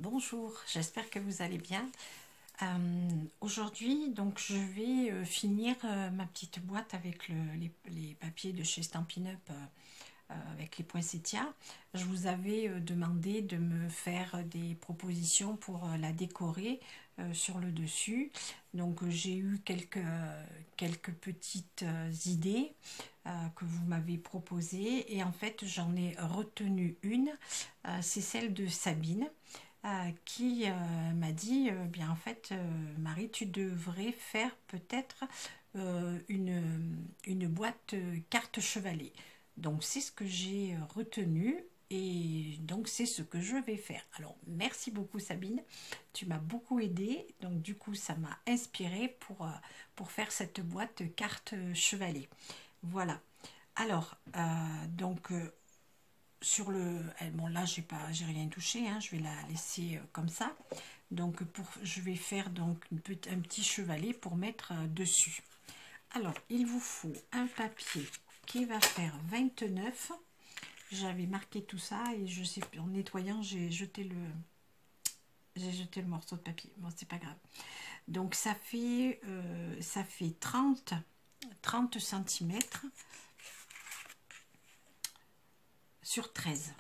Bonjour, j'espère que vous allez bien. Aujourd'hui, donc je vais finir ma petite boîte avec les papiers de chez Stampin' Up avec les poinsettias. Je vous avais demandé de me faire des propositions pour la décorer sur le dessus. Donc j'ai eu quelques petites idées que vous m'avez proposées, et en fait j'en ai retenu une, c'est celle de Sabine. Qui m'a dit, bien en fait, Marie, tu devrais faire peut-être une boîte carte chevalet. Donc c'est ce que j'ai retenu, et donc c'est ce que je vais faire. Alors merci beaucoup Sabine, tu m'as beaucoup aidé, donc du coup ça m'a inspiré pour faire cette boîte carte chevalet. Voilà. Alors, sur le... Bon là j'ai rien touché, hein, je vais la laisser comme ça. Donc je vais faire donc un petit chevalet pour mettre dessus. Alors il vous faut un papier qui va faire 29. J'avais marqué tout ça et je sais, en nettoyant j'ai jeté le morceau de papier. Bon, c'est pas grave. Donc ça fait 30 cm sur 13.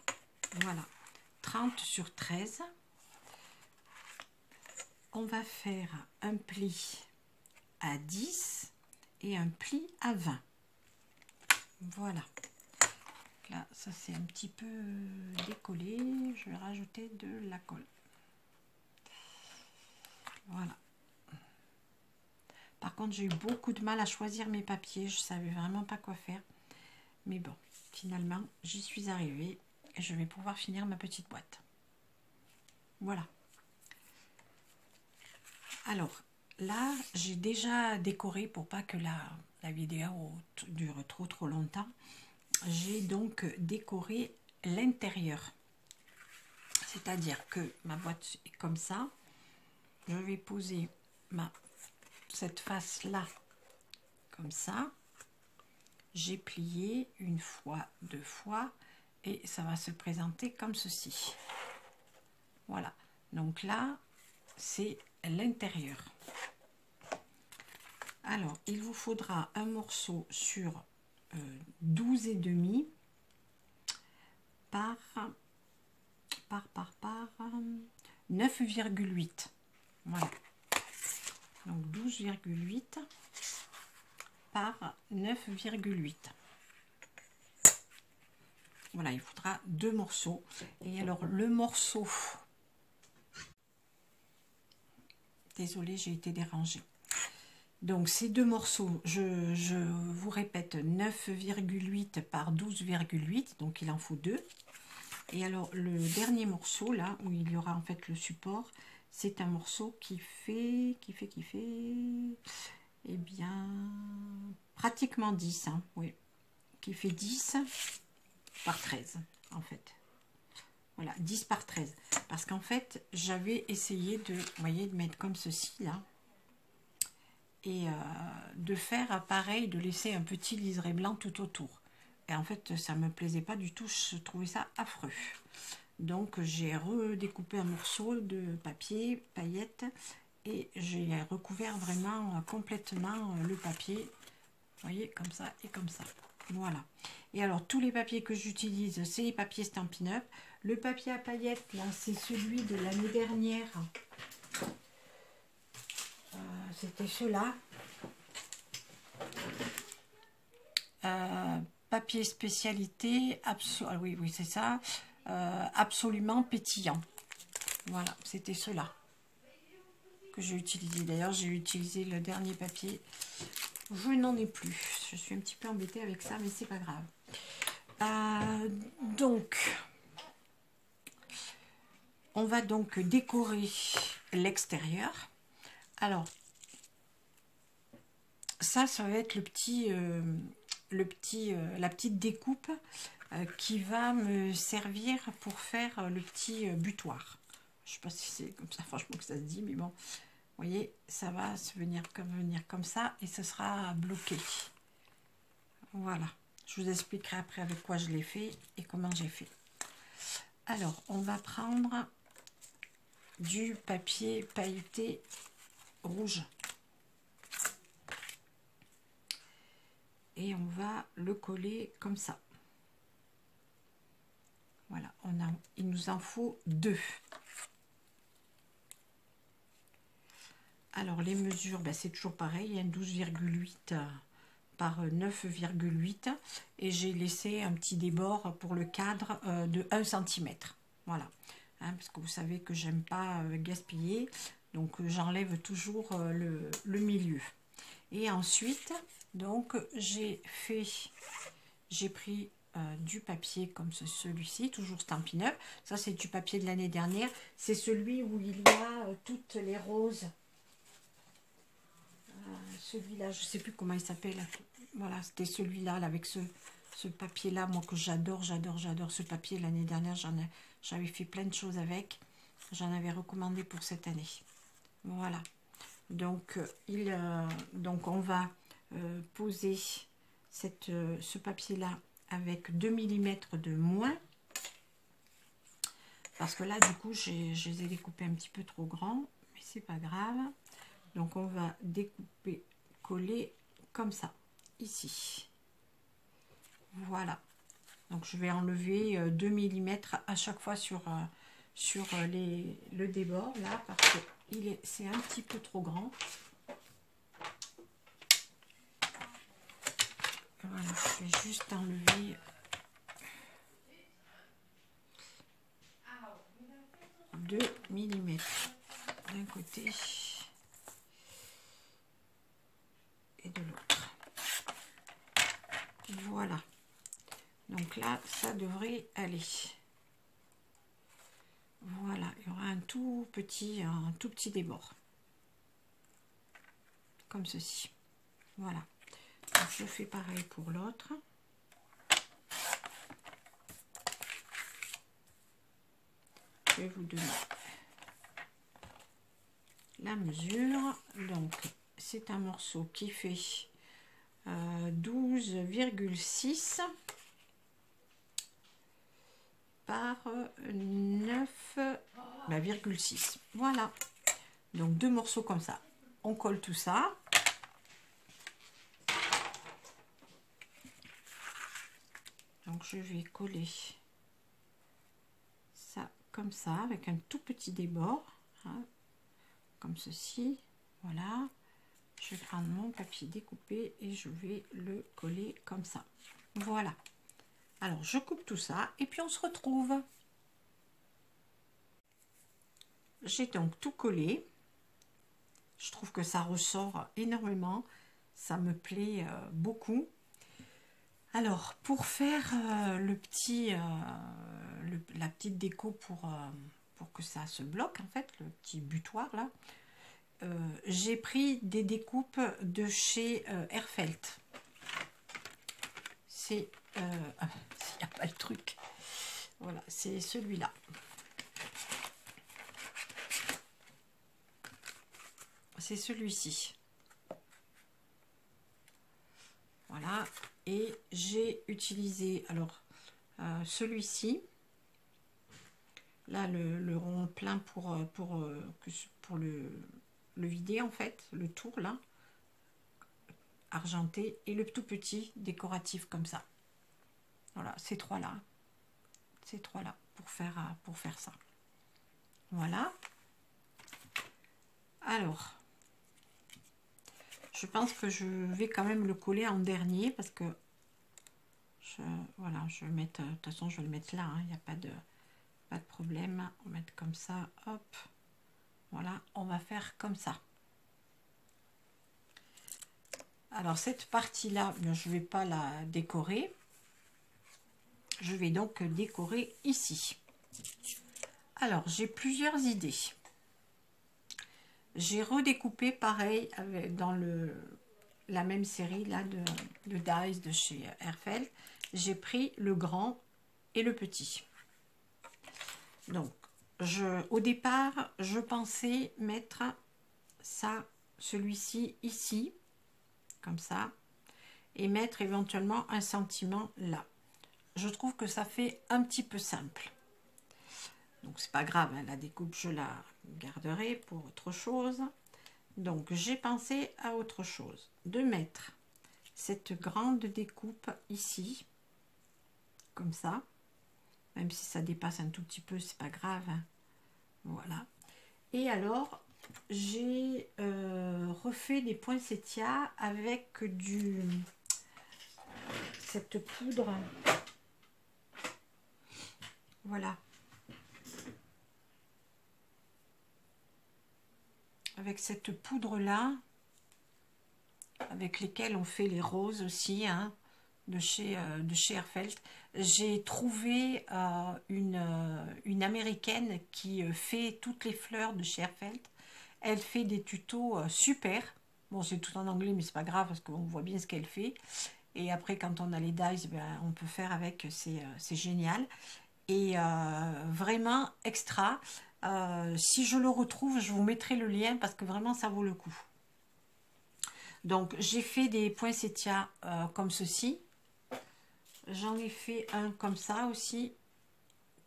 Voilà, 30 sur 13. On va faire un pli à 10 et un pli à 20. Voilà. Là, ça c'est un petit peu décollé. Je vais rajouter de la colle. Voilà. Par contre, j'ai eu beaucoup de mal à choisir mes papiers. Je savais vraiment pas quoi faire. Mais bon, finalement, j'y suis arrivée. Et je vais pouvoir finir ma petite boîte. Voilà. Alors, là, j'ai déjà décoré pour pas que la vidéo dure trop longtemps. J'ai donc décoré l'intérieur. C'est-à-dire que ma boîte est comme ça. Je vais poser cette face-là comme ça. J'ai plié une fois, deux fois, et ça va se présenter comme ceci. Voilà. Donc là, c'est l'intérieur. Alors, il vous faudra un morceau sur 12,5 par 9,8. Voilà. Donc 12,8 par 9,8. Voilà, il faudra deux morceaux. Et alors le morceau, désolée, j'ai été dérangée. Donc ces deux morceaux, je vous répète, 9,8 par 12,8, donc il en faut deux. Et alors le dernier morceau là, où il y aura en fait le support, c'est un morceau qui fait, eh bien, pratiquement 10, hein, oui, qui fait 10 par 13 en fait. Voilà, 10 par 13. Parce qu'en fait, j'avais essayé de, vous voyez, de mettre comme ceci là. Et de faire pareil, de laisser un petit liseré blanc tout autour. Et en fait, ça me plaisait pas du tout, je trouvais ça affreux. Donc, j'ai redécoupé un morceau de papier paillettes et j'ai recouvert vraiment complètement le papier. Vous voyez, comme ça et comme ça. Voilà. Et alors, tous les papiers que j'utilise, c'est les papiers Stampin' Up. Le papier à paillettes, là, c'est celui de l'année dernière. C'était ceux-là. Papier spécialité, ah oui, c'est ça. Absolument pétillant. Voilà, c'était ceux-là que j'ai utilisé. D'ailleurs, j'ai utilisé le dernier papier. Je n'en ai plus. Je suis un petit peu embêtée avec ça, mais c'est pas grave. Donc, on va donc décorer l'extérieur. Alors, ça va être la petite découpe qui va me servir pour faire le petit butoir. Je ne sais pas si c'est comme ça, franchement, que ça se dit, mais bon, vous voyez, ça va venir comme ça et ce sera bloqué. Voilà, je vous expliquerai après avec quoi je l'ai fait et comment j'ai fait. Alors, on va prendre du papier pailleté rouge. Et on va le coller comme ça. Voilà, il nous en faut 2. Alors les mesures, ben, c'est toujours pareil, hein, 12,8 par 9,8 et j'ai laissé un petit débord pour le cadre de 1 cm. Voilà, hein, parce que vous savez que j'aime pas gaspiller, donc j'enlève toujours le milieu. Et ensuite, donc j'ai pris du papier comme celui-ci, toujours Stampin' Up. Ça c'est du papier de l'année dernière, c'est celui où il y a toutes les roses. Celui-là, je sais plus comment il s'appelle. Voilà, c'était celui-là là, avec ce papier-là, moi que j'adore ce papier. L'année dernière, j'avais fait plein de choses avec. J'en avais recommandé pour cette année. Voilà. Donc, donc on va poser ce papier-là avec 2 mm de moins. Parce que là, du coup, je les ai découpés un petit peu trop grands. Mais c'est pas grave. Donc on va découper, coller comme ça, ici. Voilà. Donc je vais enlever 2 mm à chaque fois sur le débord, là, parce que c'est un petit peu trop grand. Voilà, je vais juste enlever 2 mm d'un côté et de l'autre. Voilà. Donc là, ça devrait aller. Voilà, il y aura un tout petit débord. Comme ceci. Voilà. Donc je fais pareil pour l'autre. Je vais vous donner la mesure. Donc c'est un morceau qui fait 12,6 par 9,6. Voilà. Donc 2 morceaux comme ça. On colle tout ça. Donc je vais coller ça comme ça avec un tout petit débord, hein, comme ceci. Voilà. Je vais prendre mon papier découpé et je vais le coller comme ça. Voilà. Alors je coupe tout ça et puis on se retrouve. J'ai donc tout collé. Je trouve que ça ressort énormément. Ça me plaît beaucoup. Alors pour faire la petite déco pour que ça se bloque, en fait, le petit butoir là, j'ai pris des découpes de chez Airfelt. C'est il n'y a pas le truc. Voilà, c'est celui-là. C'est celui-ci. Voilà, et j'ai utilisé alors celui-ci. Là, le rond plein pour le vider, en fait, le tour là, argenté, et le tout petit décoratif comme ça. Voilà, ces trois là pour faire ça. Voilà. Alors, je pense que je vais quand même le coller en dernier parce que voilà, je vais mettre, de toute façon je vais le mettre là, il n'y a pas de problème. On va mettre comme ça, hop, voilà, on va faire comme ça. Alors cette partie là, je ne vais pas la décorer, je vais donc décorer ici. Alors j'ai plusieurs idées. J'ai redécoupé pareil dans la même série là de dies de chez Airfelt. J'ai pris le grand et le petit. Donc au départ je pensais mettre ça, celui-ci ici comme ça, et mettre éventuellement un sentiment là. Je trouve que ça fait un petit peu simple. Donc c'est pas grave, hein, la découpe je la garderai pour autre chose. Donc j'ai pensé à autre chose, de mettre cette grande découpe ici, comme ça, même si ça dépasse un tout petit peu, c'est pas grave, hein. Voilà. Et alors j'ai refait des poinsettias avec cette poudre, voilà, avec cette poudre là, avec lesquelles on fait les roses aussi, hein, de chez Herfelt. J'ai trouvé une américaine qui fait toutes les fleurs de chez Herfelt. Elle fait des tutos super. Bon, c'est tout en anglais, mais c'est pas grave parce qu'on voit bien ce qu'elle fait. Et après, quand on a les dies, ben, on peut faire avec, c'est génial. Et vraiment extra. Si je le retrouve, je vous mettrai le lien parce que vraiment, ça vaut le coup. Donc, j'ai fait des poinsettias comme ceci. J'en ai fait un comme ça aussi,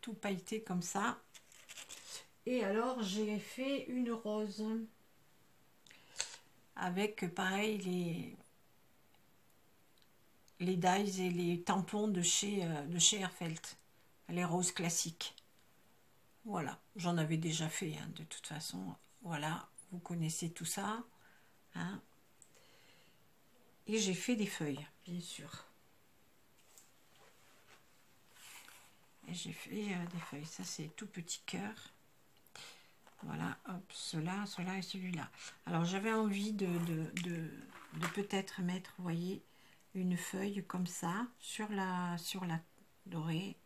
tout pailleté comme ça. Et alors, j'ai fait une rose avec, pareil, les dies et les tampons de chez Herfelt, les roses classiques. Voilà, j'en avais déjà fait, hein, de toute façon. Voilà, vous connaissez tout ça, hein. Et j'ai fait des feuilles, bien sûr. Et j'ai fait des feuilles. Ça, c'est tout petit cœur. Voilà, hop, cela et celui-là. Alors, j'avais envie de peut-être mettre, vous voyez, une feuille comme ça sur la dorée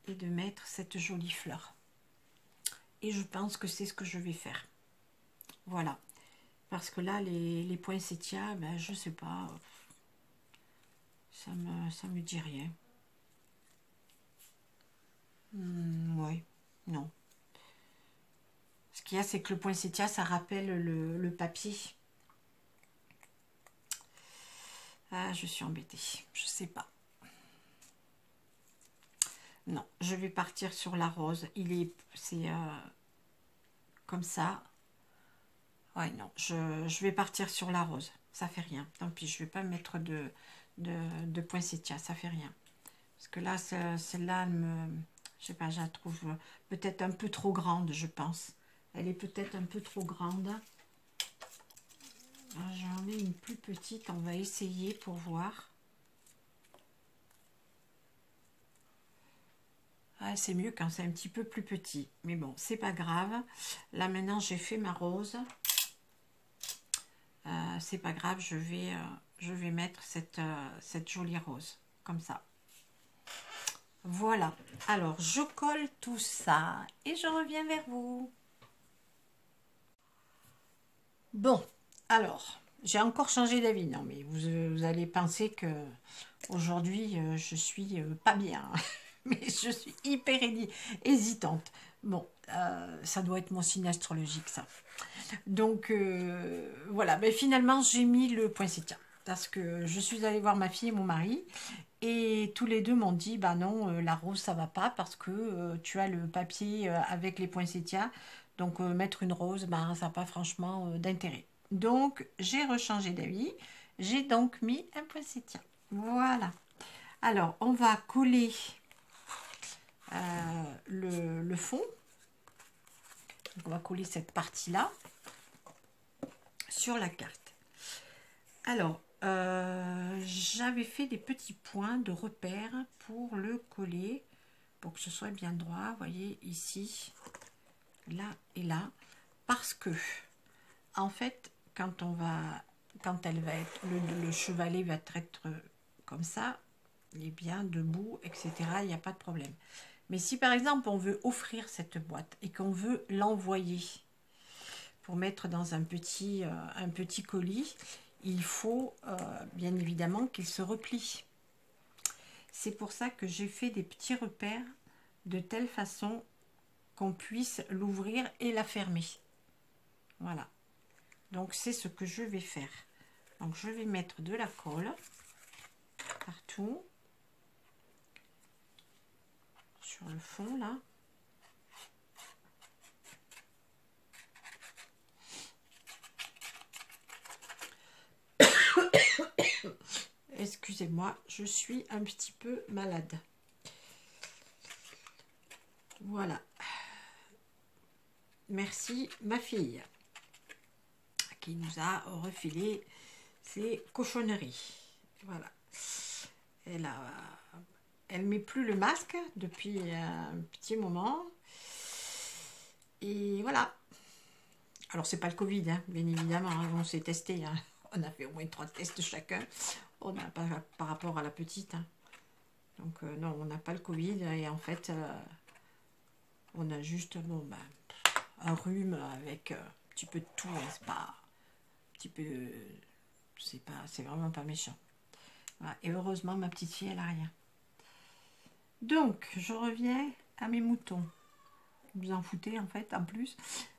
et de mettre cette jolie fleur. Et je pense que c'est ce que je vais faire. Voilà. Parce que là, les poinsettias, ben, je sais pas, ça me dit rien. Ouais, non. Ce qu'il y a, c'est que le poinsettia, ça rappelle le papier. Ah, je suis embêtée. Je sais pas. Non, je vais partir sur la rose. C'est comme ça. Ouais, non, je vais partir sur la rose. Ça fait rien. Tant pis, je vais pas mettre de poinsettia. Ça fait rien. Parce que là, celle-là, elle me... Je sais pas, je la trouve peut-être un peu trop grande, je pense. Elle est peut-être un peu trop grande. J'en ai une plus petite. On va essayer pour voir. Ah, c'est mieux quand c'est un petit peu plus petit. Mais bon, c'est pas grave. Là, maintenant, j'ai fait ma rose. C'est pas grave, je vais mettre cette jolie rose. Comme ça. Voilà. Alors, je colle tout ça. Et je reviens vers vous. Bon, alors, j'ai encore changé d'avis. Non, mais vous allez penser que aujourd'hui, je suis pas bien. Mais je suis hyper hésitante. Bon, ça doit être mon signe astrologique, ça. Donc, voilà. Mais finalement, j'ai mis le poinsettia. Parce que je suis allée voir ma fille et mon mari. Et tous les deux m'ont dit, bah non, la rose, ça va pas. Parce que tu as le papier avec les poinsettias. Donc, mettre une rose, bah, ça n'a pas franchement d'intérêt. Donc, j'ai rechangé d'avis. J'ai donc mis un poinsettia. Voilà. Alors, on va coller le fond. Donc, on va coller cette partie-là sur la carte. Alors, j'avais fait des petits points de repère pour le coller, pour que ce soit bien droit. Vous voyez, ici, là et là. Parce que, en fait, quand elle va être, le chevalet va être comme ça, il est bien debout, etc. Il n'y a pas de problème. Mais si par exemple on veut offrir cette boîte et qu'on veut l'envoyer pour mettre dans un petit colis, il faut bien évidemment qu'il se replie. C'est pour ça que j'ai fait des petits repères de telle façon qu'on puisse l'ouvrir et la fermer. Voilà. Donc c'est ce que je vais faire. Donc je vais mettre de la colle partout. Sur le fond là. excusez-moi, je suis un petit peu malade. Voilà. Merci ma fille qui nous a refilé ces cochonneries. Voilà. Elle met plus le masque depuis un petit moment. Et voilà. Alors c'est pas le Covid, hein, bien évidemment, hein, on s'est testé. Hein. On a fait au moins 3 tests chacun. On n'a pas par rapport à la petite. Hein. Donc non, on n'a pas le Covid. Et en fait, on a juste un rhume avec un petit peu de tout. Hein, c'est pas un petit peu. C'est vraiment pas méchant. Voilà. Et heureusement, ma petite fille, elle a rien. Donc, je reviens à mes moutons. Vous en foutez en fait, en plus.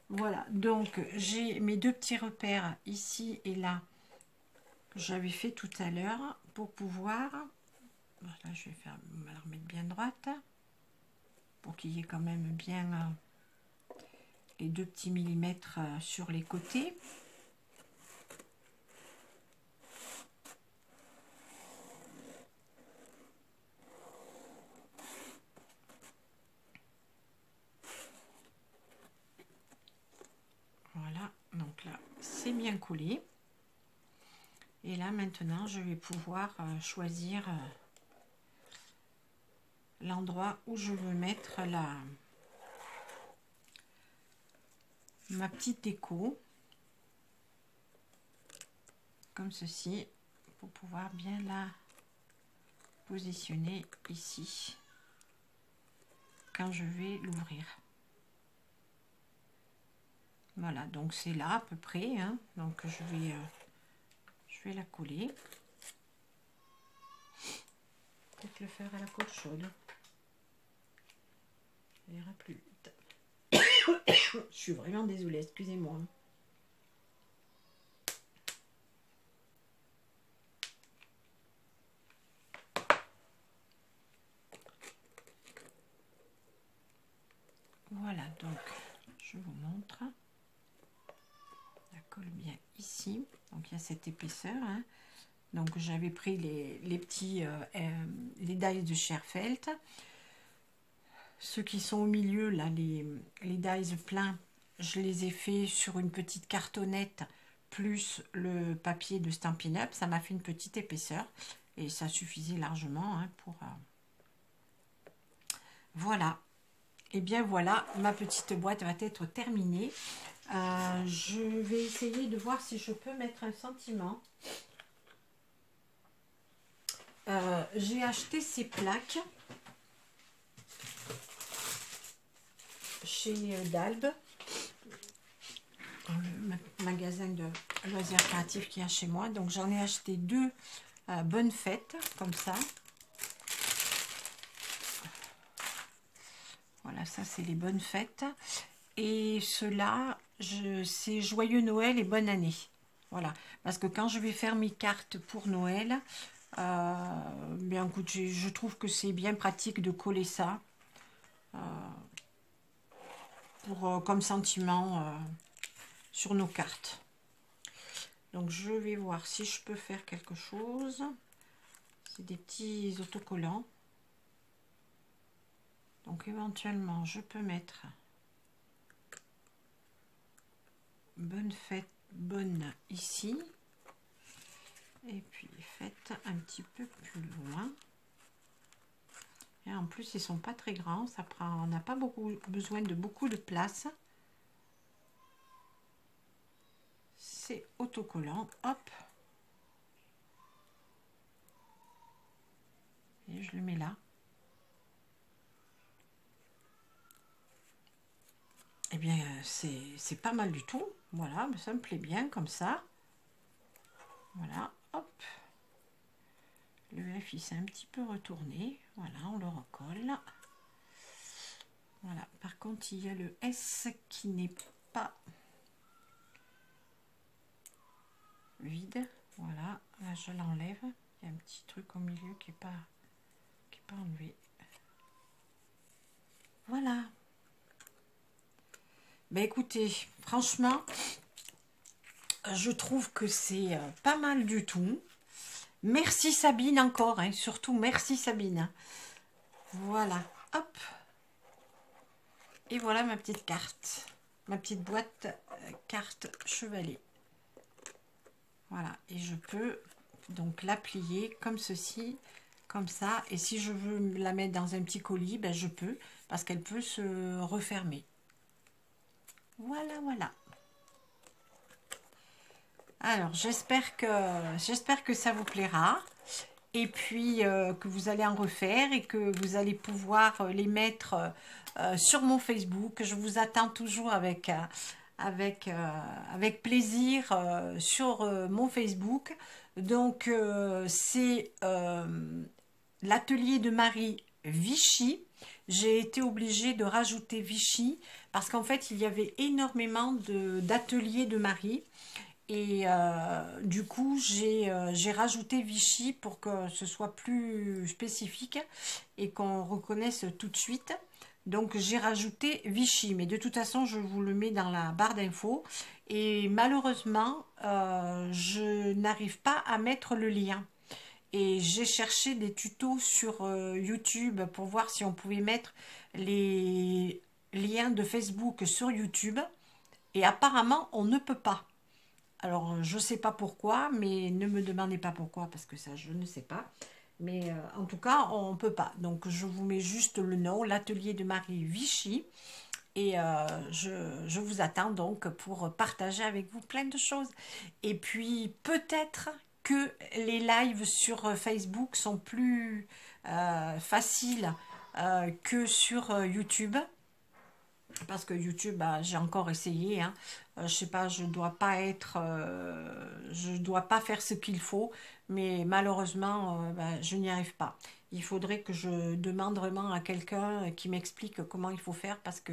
Voilà, donc j'ai mes 2 petits repères ici et là que j'avais fait tout à l'heure pour pouvoir. Voilà, je vais me la remettre bien droite pour qu'il y ait quand même bien les 2 petits millimètres sur les côtés. Voilà, donc là c'est bien collé. Et là maintenant je vais pouvoir choisir l'endroit où je veux mettre ma petite déco. Comme ceci, pour pouvoir bien la positionner ici quand je vais l'ouvrir. Voilà, donc c'est là à peu près, hein. Donc je vais la coller. Peut-être le faire à la colle chaude. Ça ira plus vite. Je suis vraiment désolée, excusez-moi. Voilà, donc je vous montre. La colle bien ici. Donc il y a cette épaisseur. Hein. Donc j'avais pris les petits les dies de Scherfeld. Ceux qui sont au milieu, là, les dies pleins, je les ai fait sur une petite cartonnette plus le papier de Stampin' Up. Ça m'a fait une petite épaisseur et ça suffisait largement hein, pour... Voilà. Et bien voilà, ma petite boîte va être terminée. Je vais essayer de voir si je peux mettre un sentiment. J'ai acheté ces plaques chez Dalbe, le magasin de loisirs créatifs qu'il y a chez moi. Donc j'en ai acheté 2 bonnes fêtes comme ça. Voilà, ça c'est les bonnes fêtes. Et ceux-là, c'est joyeux Noël et bonne année. Voilà, parce que quand je vais faire mes cartes pour Noël, bien écoute, je trouve que c'est bien pratique de coller ça comme sentiment sur nos cartes. Donc je vais voir si je peux faire quelque chose. C'est des petits autocollants. Donc éventuellement je peux mettre bonne fête, bonne ici. Et puis faites un petit peu plus loin. Et en plus ils sont pas très grands, ça prend, on n'a pas besoin de beaucoup de place. C'est autocollant, hop. Et je le mets là. Et bien c'est pas mal du tout. Voilà, ça me plaît bien comme ça. Voilà, hop. Le F il s'est un petit peu retourné. Voilà, on le recolle. Voilà, par contre il y a le S qui n'est pas vide. Voilà, là je l'enlève. Il y a un petit truc au milieu qui n'est pas enlevé. Voilà. Ben écoutez, franchement, je trouve que c'est pas mal du tout. Merci Sabine encore, hein, surtout merci Sabine. Voilà, hop. Et voilà ma petite carte, ma petite boîte carte chevalet. Voilà, et je peux donc la plier comme ceci, comme ça. Et si je veux la mettre dans un petit colis, ben je peux, parce qu'elle peut se refermer. Voilà, voilà. Alors, j'espère que ça vous plaira. Et puis, que vous allez en refaire et que vous allez pouvoir les mettre sur mon Facebook. Je vous attends toujours avec plaisir sur mon Facebook. Donc, c'est l'atelier de Marie Vichy. J'ai été obligée de rajouter Vichy parce qu'en fait, il y avait énormément d'ateliers de Marie. Et du coup, j'ai rajouté Vichy pour que ce soit plus spécifique et qu'on reconnaisse tout de suite. Donc, j'ai rajouté Vichy. Mais de toute façon, je vous le mets dans la barre d'infos. Et malheureusement, je n'arrive pas à mettre le lien. Et j'ai cherché des tutos sur YouTube pour voir si on pouvait mettre les liens de Facebook sur YouTube. Et apparemment, on ne peut pas. Alors, je ne sais pas pourquoi, mais ne me demandez pas pourquoi, parce que ça, je ne sais pas. Mais en tout cas, on ne peut pas. Donc, je vous mets juste le nom, l'atelier de Marie Vichy. Et je vous attends donc pour partager avec vous plein de choses. Et puis, peut-être que les lives sur Facebook sont plus faciles que sur YouTube. Parce que YouTube, bah, j'ai encore essayé, hein. Je sais pas, je dois pas faire ce qu'il faut, mais malheureusement, bah, je n'y arrive pas. Il faudrait que je demande vraiment à quelqu'un qui m'explique comment il faut faire, parce que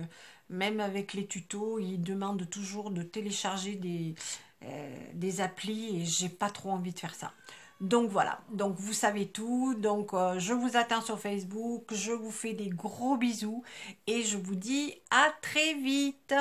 même avec les tutos, ils demandent toujours de télécharger des applis et j'ai pas trop envie de faire ça. Donc voilà, donc vous savez tout, donc je vous attends sur Facebook, je vous fais des gros bisous et je vous dis à très vite.